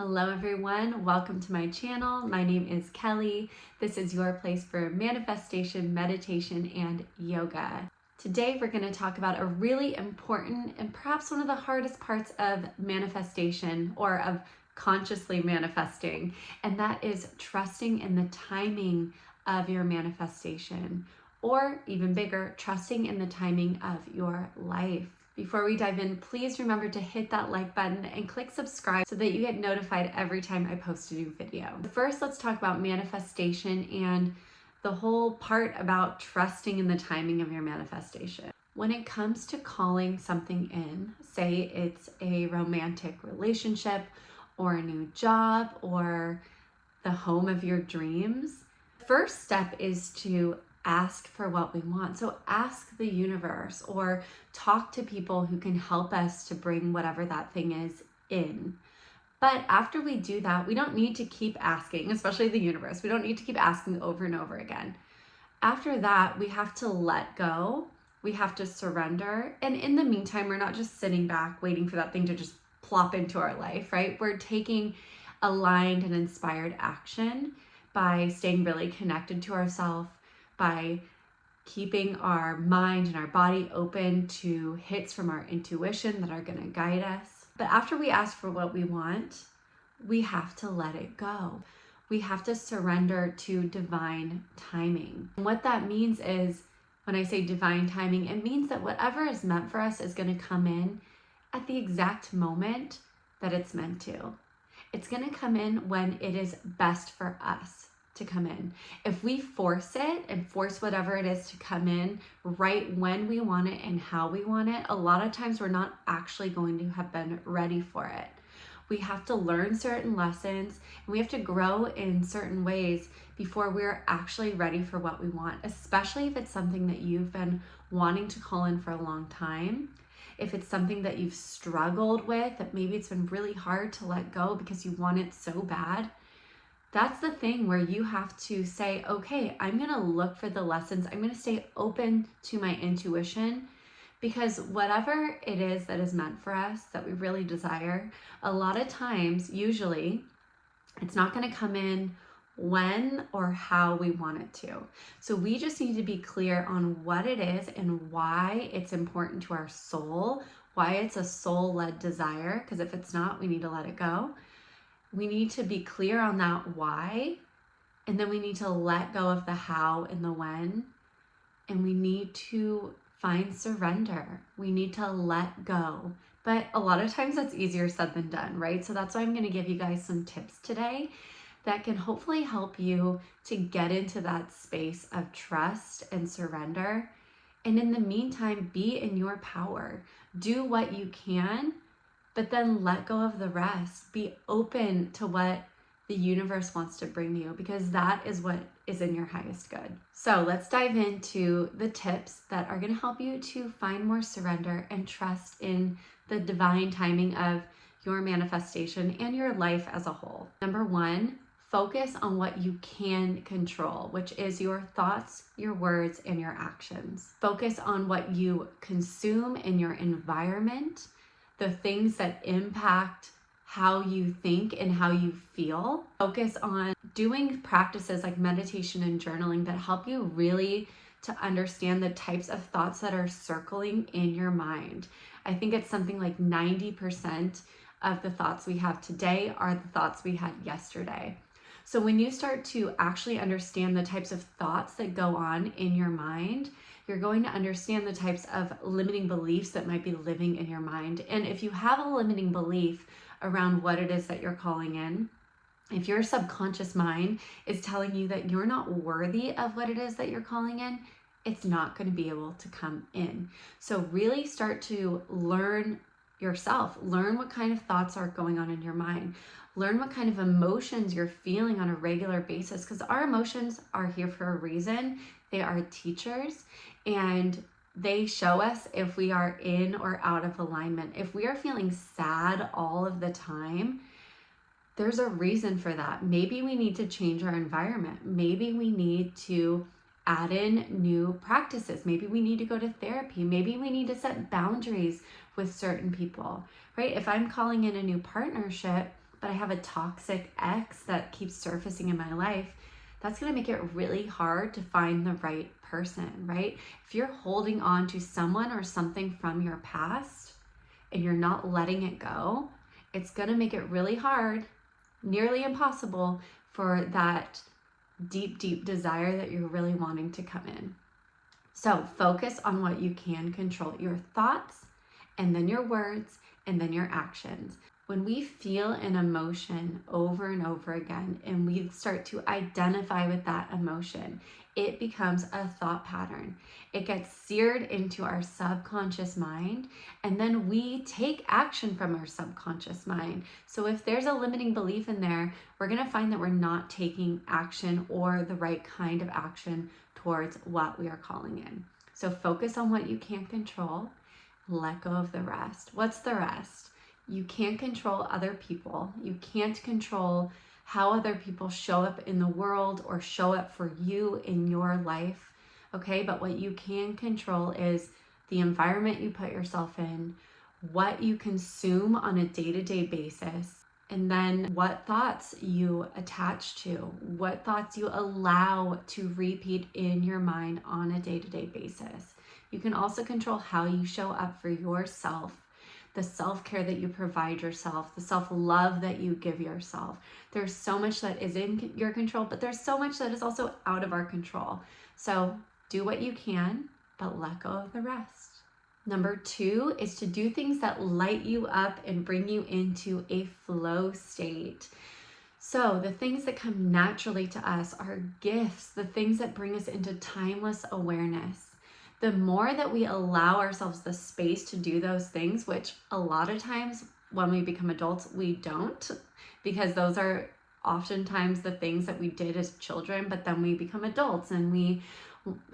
Hello everyone, welcome to my channel. My name is Kelly. This is your place for manifestation, meditation, and yoga. Today we're going to talk about a really important and perhaps one of the hardest parts of manifestation or of consciously manifesting, and that is trusting in the timing of your manifestation, or even bigger, trusting in the timing of your life. Before we dive in, please remember to hit that like button and click subscribe so that you get notified every time I post a new video. First, let's talk about manifestation and the whole part about trusting in the timing of your manifestation. When it comes to calling something in, say it's a romantic relationship or a new job or the home of your dreams, the first step is to ask for what we want. So ask the universe or talk to people who can help us to bring whatever that thing is in. But after we do that, we don't need to keep asking, especially the universe. We don't need to keep asking over and over again. After that, we have to let go. We have to surrender. And in the meantime, we're not just sitting back waiting for that thing to just plop into our life, right? We're taking aligned and inspired action by staying really connected to ourselves, by keeping our mind and our body open to hits from our intuition that are going to guide us. But after we ask for what we want, we have to let it go. We have to surrender to divine timing. And what that means is, when I say divine timing, it means that whatever is meant for us is going to come in at the exact moment that it's meant to. It's going to come in when it is best for us to come in. If we force it and force whatever it is to come in right when we want it and how we want it, a lot of times we're not actually going to have been ready for it. We have to learn certain lessons and we have to grow in certain ways before we're actually ready for what we want, especially if it's something that you've been wanting to call in for a long time. If it's something that you've struggled with, that maybe it's been really hard to let go because you want it so bad. That's the thing where you have to say, okay, I'm going to look for the lessons. I'm going to stay open to my intuition, because whatever it is that is meant for us that we really desire, a lot of times, usually, it's not going to come in when or how we want it to. So we just need to be clear on what it is and why it's important to our soul, why it's a soul-led desire, because if it's not, we need to let it go. We need to be clear on that why, and then we need to let go of the how and the when, and we need to find surrender. We need to let go. But a lot of times that's easier said than done, right? So that's why I'm going to give you guys some tips today that can hopefully help you to get into that space of trust and surrender. And in the meantime, be in your power. Do what you can, but then let go of the rest. Be open to what the universe wants to bring you, because that is what is in your highest good. So let's dive into the tips that are going to help you to find more surrender and trust in the divine timing of your manifestation and your life as a whole. Number one, focus on what you can control, which is your thoughts, your words, and your actions. Focus on what you consume in your environment, the things that impact how you think and how you feel. Focus on doing practices like meditation and journaling that help you really to understand the types of thoughts that are circling in your mind. I think it's something like 90% of the thoughts we have today are the thoughts we had yesterday. So when you start to actually understand the types of thoughts that go on in your mind, you're going to understand the types of limiting beliefs that might be living in your mind. And if you have a limiting belief around what it is that you're calling in, if your subconscious mind is telling you that you're not worthy of what it is that you're calling in, it's not going to be able to come in. So really start to learn yourself. Learn what kind of thoughts are going on in your mind. Learn what kind of emotions you're feeling on a regular basis, because our emotions are here for a reason. They are teachers, and they show us if we are in or out of alignment. If we are feeling sad all of the time, there's a reason for that. Maybe we need to change our environment. Maybe we need to add in new practices. Maybe we need to go to therapy. Maybe we need to set boundaries with certain people, right? If I'm calling in a new partnership, but I have a toxic ex that keeps surfacing in my life, that's going to make it really hard to find the right person, right? If you're holding on to someone or something from your past and you're not letting it go, it's going to make it really hard, nearly impossible, for that deep, deep desire that you're really wanting to come in. So focus on what you can control, your thoughts, and then your words, and then your actions. When we feel an emotion over and over again, and we start to identify with that emotion, it becomes a thought pattern. It gets seared into our subconscious mind, and then we take action from our subconscious mind. So if there's a limiting belief in there, we're going to find that we're not taking action or the right kind of action towards what we are calling in. So focus on what you can't control. Let go of the rest. What's the rest? You can't control other people. You can't control how other people show up in the world or show up for you in your life, okay? But what you can control is the environment you put yourself in, what you consume on a day-to-day basis, and then what thoughts you attach to, what thoughts you allow to repeat in your mind on a day-to-day basis. You can also control how you show up for yourself, the self-care that you provide yourself, the self-love that you give yourself. There's so much that is in your control, but there's so much that is also out of our control. So do what you can, but let go of the rest. Number 2 is to do things that light you up and bring you into a flow state. So the things that come naturally to us are gifts, the things that bring us into timeless awareness. The more that we allow ourselves the space to do those things, which a lot of times when we become adults, we don't, because those are oftentimes the things that we did as children, but then we become adults and we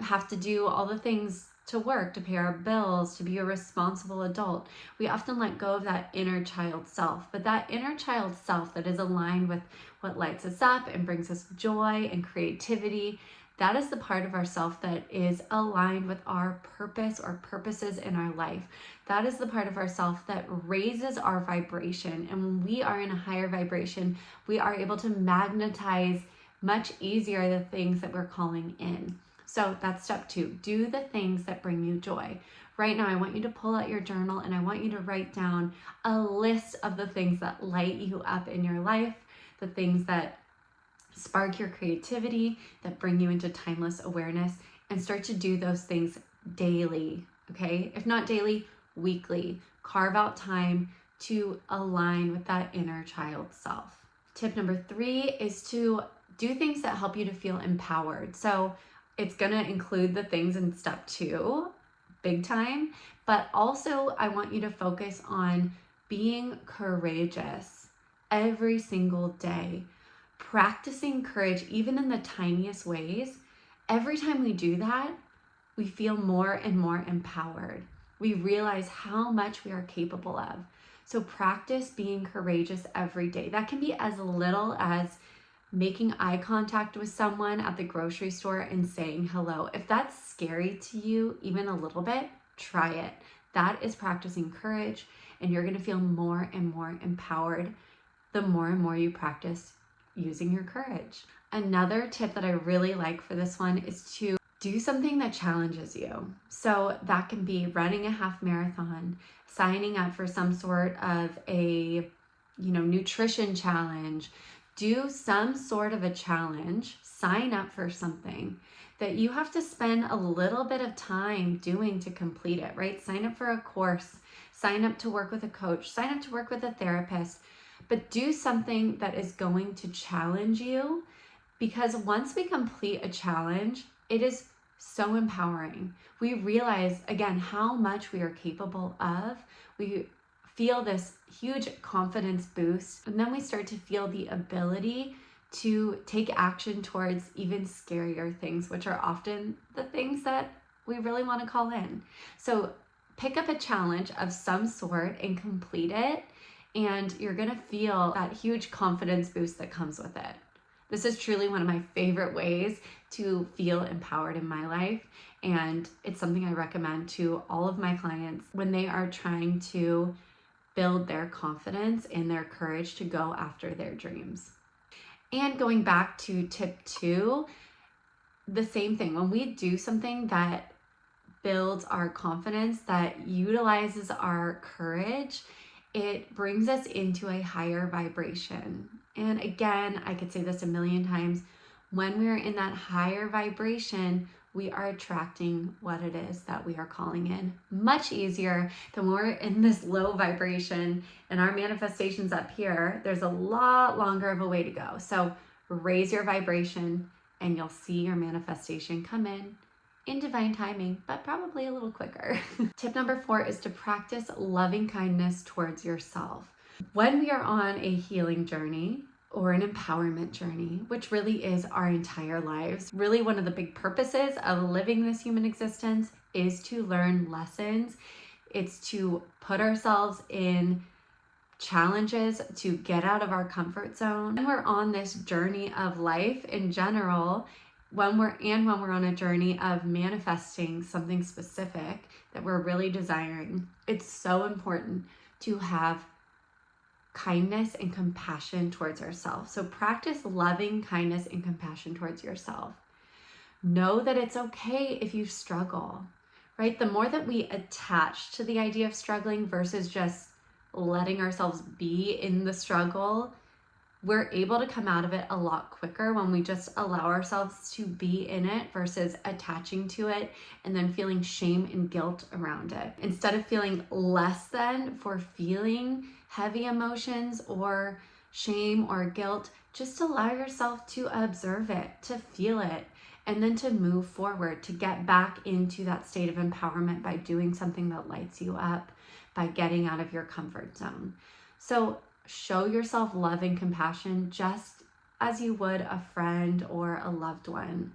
have to do all the things to work, to pay our bills, to be a responsible adult. We often let go of that inner child self, but that inner child self that is aligned with what lights us up and brings us joy and creativity, that is the part of ourself that is aligned with our purpose or purposes in our life. That is the part of ourself that raises our vibration. And when we are in a higher vibration, we are able to magnetize much easier the things that we're calling in. So that's step 2. Do the things that bring you joy. Right now, I want you to pull out your journal and I want you to write down a list of the things that light you up in your life, the things that spark your creativity, that bring you into timeless awareness, and start to do those things daily, okay? If not daily, weekly. Carve out time to align with that inner child self. Tip number 3 is to do things that help you to feel empowered. So it's gonna include the things in step 2, big time, but also I want you to focus on being courageous every single day. Practicing courage, even in the tiniest ways. Every time we do that, we feel more and more empowered. We realize how much we are capable of. So practice being courageous every day. That can be as little as making eye contact with someone at the grocery store and saying hello. If that's scary to you, even a little bit, try it. That is practicing courage, and you're gonna feel more and more empowered the more and more you practice using your courage. Another tip that I really like for this one is to do something that challenges you. So that can be running a half marathon, signing up for some sort of a, nutrition challenge. Do some sort of a challenge, sign up for something that you have to spend a little bit of time doing to complete it, right? Sign up for a course, sign up to work with a coach, sign up to work with a therapist, but do something that is going to challenge you, because once we complete a challenge, it is so empowering. We realize, again, how much we are capable of. We feel this huge confidence boost, and then we start to feel the ability to take action towards even scarier things, which are often the things that we really want to call in. So pick up a challenge of some sort and complete it, and you're gonna feel that huge confidence boost that comes with it. This is truly one of my favorite ways to feel empowered in my life, and it's something I recommend to all of my clients when they are trying to build their confidence and their courage to go after their dreams. And going back to tip 2, the same thing. When we do something that builds our confidence, that utilizes our courage, it brings us into a higher vibration. And again, I could say this a million times, when we're in that higher vibration, we are attracting what it is that we are calling in much easier than when we're in this low vibration and our manifestation's up here. There's a lot longer of a way to go. So raise your vibration and you'll see your manifestation come in divine timing, but probably a little quicker. Tip number 4 is to practice loving kindness towards yourself. When we are on a healing journey or an empowerment journey, which really is our entire lives, really one of the big purposes of living this human existence is to learn lessons. It's to put ourselves in challenges, to get out of our comfort zone. When we're on this journey of life in general, when we're on a journey of manifesting something specific that we're really desiring, it's so important to have kindness and compassion towards ourselves. So practice loving kindness and compassion towards yourself. Know that it's okay if you struggle, right? The more that we attach to the idea of struggling versus just letting ourselves be in the struggle, we're able to come out of it a lot quicker when we just allow ourselves to be in it versus attaching to it and then feeling shame and guilt around it. Instead of feeling less than for feeling heavy emotions or shame or guilt, just allow yourself to observe it, to feel it, and then to move forward, to get back into that state of empowerment by doing something that lights you up, by getting out of your comfort zone. So show yourself love and compassion just as you would a friend or a loved one.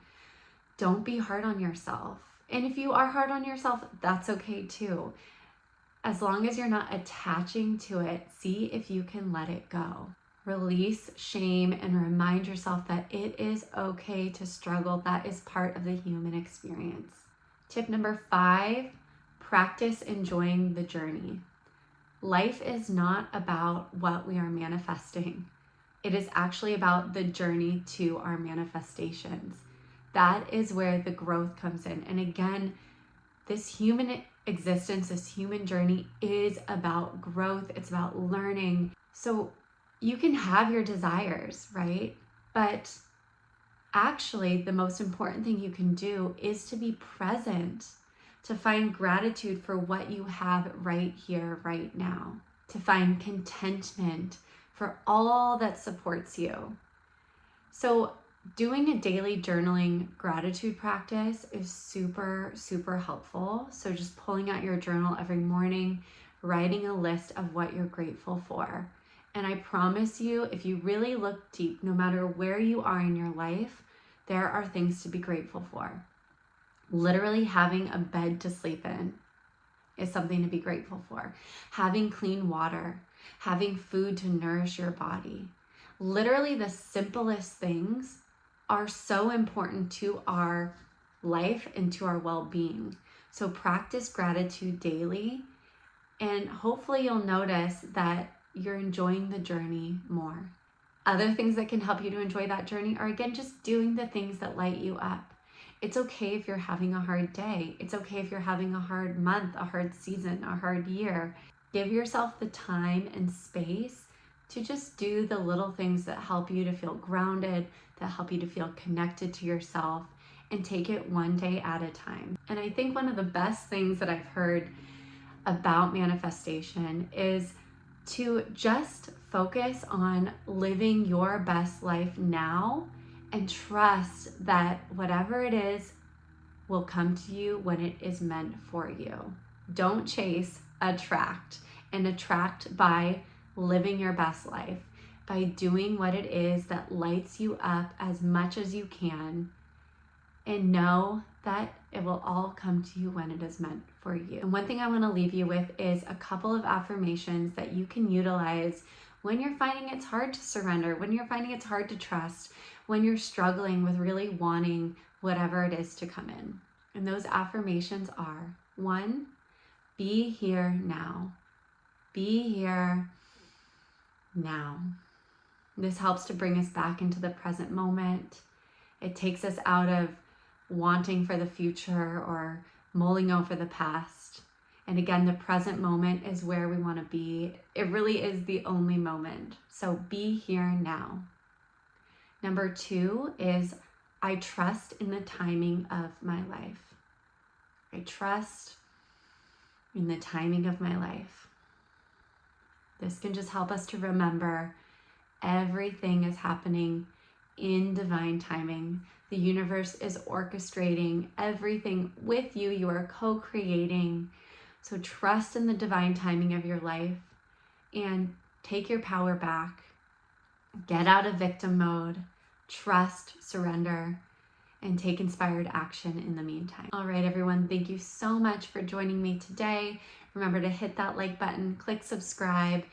Don't be hard on yourself. And if you are hard on yourself, that's okay too. As long as you're not attaching to it, see if you can let it go. Release shame and remind yourself that it is okay to struggle. That is part of the human experience. Tip number 5, practice enjoying the journey. Life is not about what we are manifesting. It is actually about the journey to our manifestations. That is where the growth comes in. And again, this human existence, this human journey is about growth. It's about learning. So you can have your desires, right? But actually, the most important thing you can do is to be present, to find gratitude for what you have right here, right now, to find contentment for all that supports you. So doing a daily journaling gratitude practice is super, super helpful. So just pulling out your journal every morning, writing a list of what you're grateful for. And I promise you, if you really look deep, no matter where you are in your life, there are things to be grateful for. Literally having a bed to sleep in is something to be grateful for. Having clean water, having food to nourish your body. Literally the simplest things are so important to our life and to our well-being. So practice gratitude daily, and hopefully you'll notice that you're enjoying the journey more. Other things that can help you to enjoy that journey are, again, just doing the things that light you up. It's okay if you're having a hard day. It's okay if you're having a hard month, a hard season, a hard year. Give yourself the time and space to just do the little things that help you to feel grounded, that help you to feel connected to yourself, and take it one day at a time. And I think one of the best things that I've heard about manifestation is to just focus on living your best life now and trust that whatever it is will come to you when it is meant for you. Don't chase, attract, and attract by living your best life, by doing what it is that lights you up as much as you can, and know that it will all come to you when it is meant for you. And one thing I want to leave you with is a couple of affirmations that you can utilize when you're finding it's hard to surrender, when you're finding it's hard to trust, when you're struggling with really wanting whatever it is to come in. And those affirmations are: 1, be here now. Be here now. This helps to bring us back into the present moment. It takes us out of wanting for the future or mulling over the past. And again, the present moment is where we want to be. It really is the only moment. So be here now. Number 2 is I trust in the timing of my life. I trust in the timing of my life. This can just help us to remember everything is happening in divine timing. The universe is orchestrating everything with you. You are co-creating. So trust in the divine timing of your life and take your power back. Get out of victim mode. Trust, surrender, and take inspired action in the meantime. All right, everyone, thank you so much for joining me today. Remember to hit that like button, click subscribe,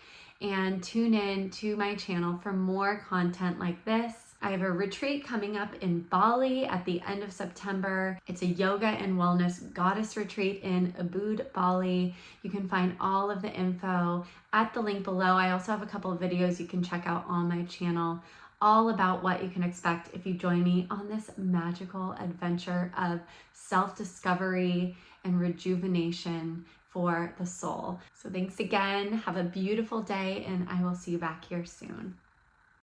and tune in to my channel for more content like this. I have a retreat coming up in Bali at the end of September. It's a yoga and wellness goddess retreat in Ubud, Bali. You can find all of the info at the link below. I also have a couple of videos you can check out on my channel, all about what you can expect if you join me on this magical adventure of self-discovery and rejuvenation for the soul. So thanks again. Have a beautiful day, and I will see you back here soon.